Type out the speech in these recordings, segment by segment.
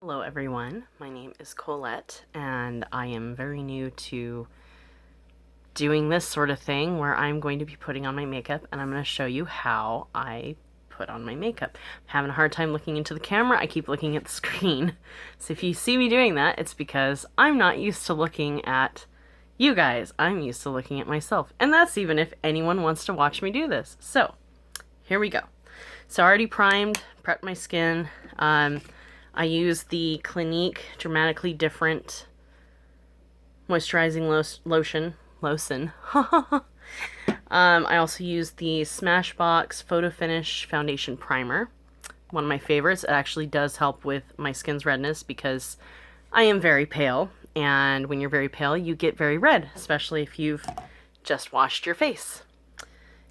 Hello everyone, my name is Colette and I am very new to doing this sort of thing where I'm going to be putting on my makeup and I'm going to show you how I put on my makeup. I'm having a hard time looking into the camera, I keep looking at the screen. So if you see me doing that, it's because I'm not used to looking at you guys, I'm used to looking at myself. And that's even if anyone wants to watch me do this. So, here we go. So I already prepped my skin. I use the Clinique Dramatically Different Moisturizing Lotion. I also use the Smashbox Photo Finish Foundation Primer. One of my favorites. It actually does help with my skin's redness because I am very pale. And when you're very pale, you get very red, especially if you've just washed your face.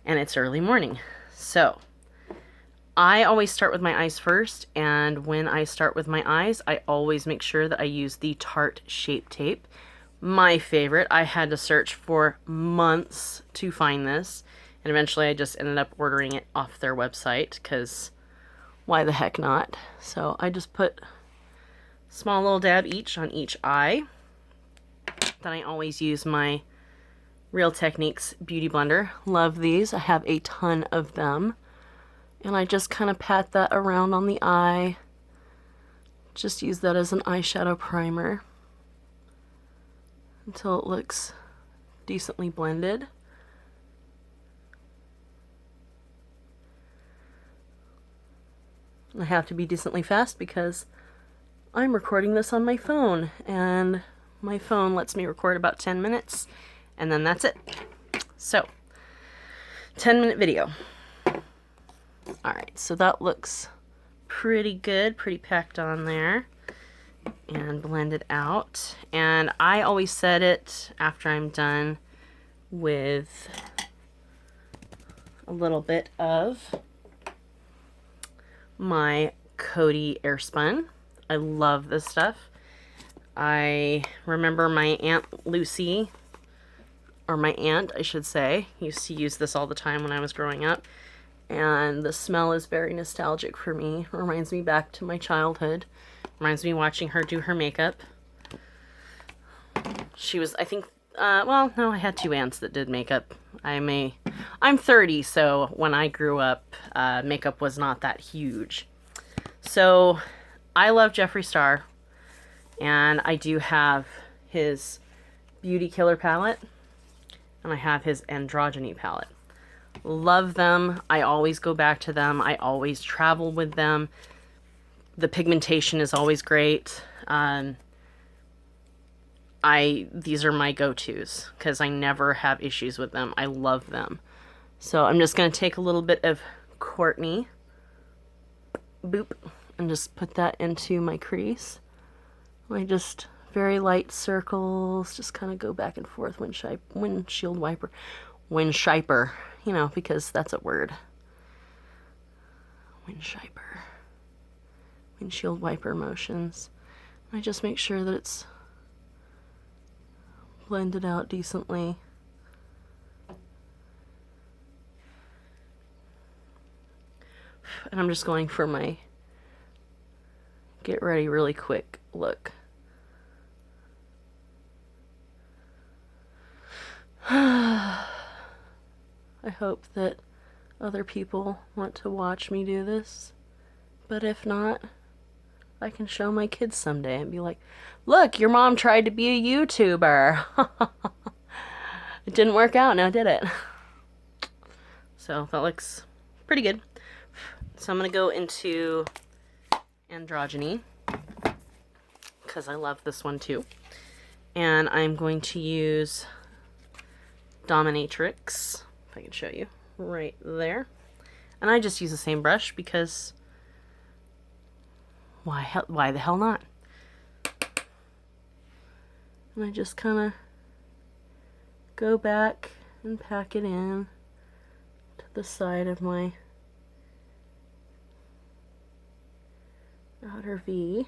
And it's early morning. So I always start with my eyes first, and when I start with my eyes, I always make sure that I use the Tarte Shape Tape. My favorite. I had to search for months to find this, and eventually I just ended up ordering it off their website, because why the heck not? So I just put a small little dab each on each eye. Then I always use my Real Techniques Beauty Blender. Love these. I have a ton of them. And I just kind of pat that around on the eye. Just use that as an eyeshadow primer until it looks decently blended. I have to be decently fast because I'm recording this on my phone, and my phone lets me record about 10 minutes, and then that's it. So, 10-minute video. Alright, so that looks pretty good, pretty packed on there, and blended out. And I always set it after I'm done with a little bit of my Coty Airspun. I love this stuff. I remember my Aunt Lucy, or my aunt, I should say, used to use this all the time when I was growing up. And the smell is very nostalgic for me. Reminds me back to my childhood. Reminds me watching her do her makeup. She was, I think, well, no, I had two aunts that did makeup. I'm 30, so when I grew up, makeup was not that huge. So, I love Jeffree Star. And I do have his Beauty Killer palette. And I have his Androgyny palette. Love them. I always go back to them. I always travel with them. The pigmentation is always great. These are my go-tos because I never have issues with them. I love them. So I'm just going to take a little bit of Courtney, boop, and just put that into my crease. I just very light circles, just kind of go back and forth. Windshield wiper, you know, because that's a word. Windshield wiper motions. I just make sure that it's blended out decently. And I'm just going for my get ready really quick look. I hope that other people want to watch me do this, but if not, I can show my kids someday and be like, look, your mom tried to be a YouTuber. It didn't work out now, did it? So that looks pretty good. So I'm going to go into Androgyny because I love this one too. And I'm going to use Dominatrix, if I can show you, right there. And I just use the same brush because why the hell not? And I just kind of go back and pack it in to the side of my outer V.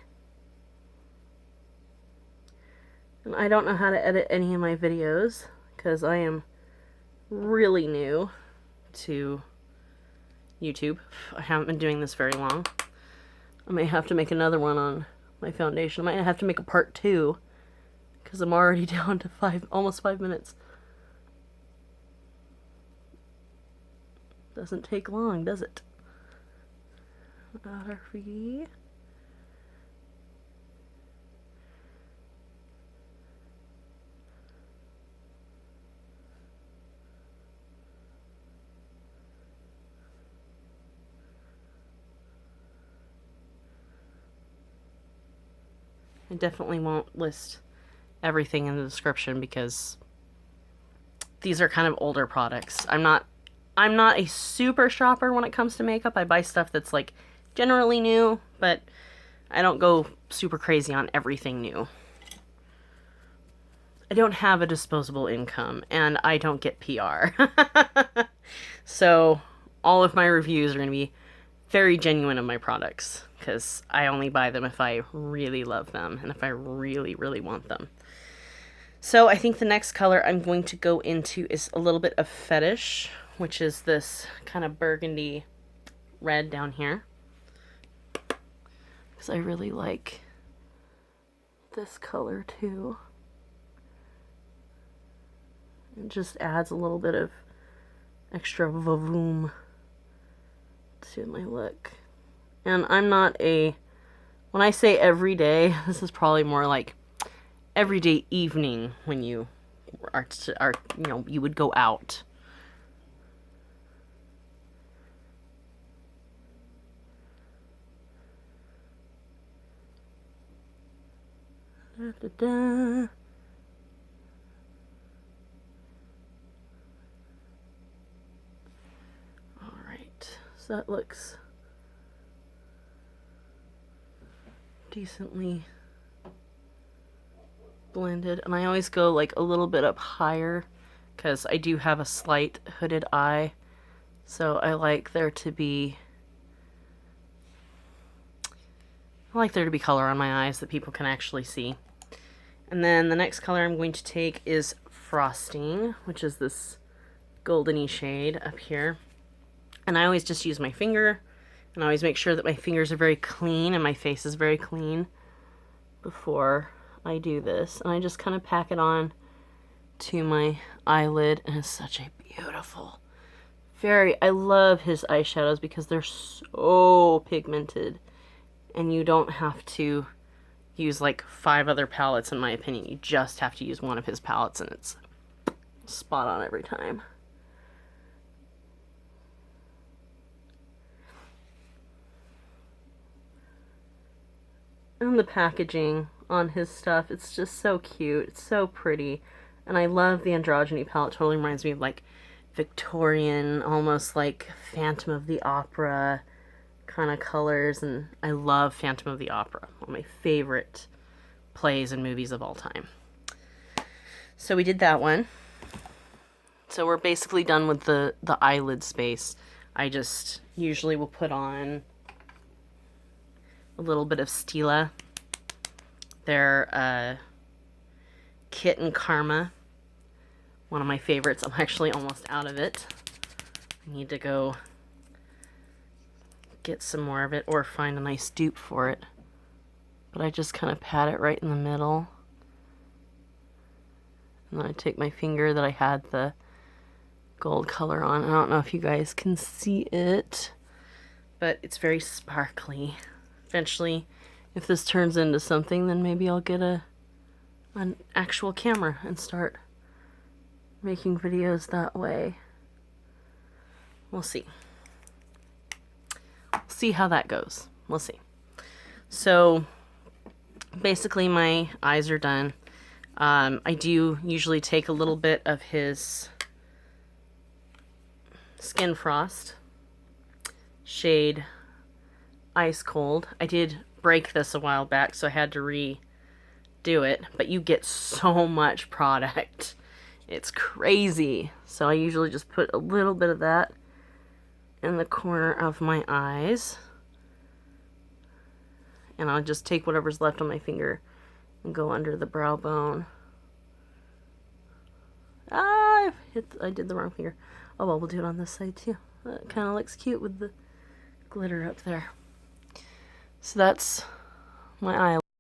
And I don't know how to edit any of my videos because I am really new to YouTube. I haven't been doing this very long. I may have to make another one on my foundation. I might have to make a part 2 because I'm already down to almost 5 minutes. Doesn't take long, does it? Outer free. I definitely won't list everything in the description because these are kind of older products. I'm not a super shopper when it comes to makeup. I buy stuff that's like generally new, but I don't go super crazy on everything new. I don't have a disposable income and I don't get PR. So all of my reviews are going to be very genuine of my products because I only buy them if I really love them and if I really, really want them. So I think the next color I'm going to go into is a little bit of Fetish, which is this kind of burgundy red down here. Because I really like this color too. It just adds a little bit of extra vavoom to my look. And I'm not when I say every day, this is probably more like everyday evening when you are you would go out. Da, da, da. All right, so that looks decently blended, and I always go like a little bit up higher because I do have a slight hooded eye, so I like there to be color on my eyes that people can actually see. And then the next color I'm going to take is Frosting, which is this goldeny shade up here. And I always just use my finger, and I always make sure that my fingers are very clean and my face is very clean before I do this. And I just kind of pack it on to my eyelid, and it's such a beautiful, I love his eyeshadows because they're so pigmented, and you don't have to use like 5 other palettes in my opinion. You just have to use one of his palettes and it's spot on every time. And the packaging on his stuff, it's just so cute. It's so pretty. And I love the Androgyny palette. It totally reminds me of like Victorian, almost like Phantom of the Opera kind of colors. And I love Phantom of the Opera. One of my favorite plays and movies of all time. So we did that one. So we're basically done with the eyelid space. I just usually will put on a little bit of Stila. They're Kit and Karma. One of my favorites. I'm actually almost out of it. I need to go get some more of it or find a nice dupe for it. But I just kind of pat it right in the middle. And then I take my finger that I had the gold color on. I don't know if you guys can see it, but it's very sparkly. Eventually, if this turns into something, then maybe I'll get an actual camera and start making videos that way. We'll see. See how that goes. We'll see. So basically my eyes are done. I do usually take a little bit of his Skin Frost shade Ice Cold. I did break this a while back, so I had to redo it, but you get so much product. It's crazy. So I usually just put a little bit of that in the corner of my eyes, and I'll just take whatever's left on my finger and go under the brow bone. I did the wrong finger. Oh well, we'll do it on this side too. That kind of looks cute with the glitter up there. So that's my eye.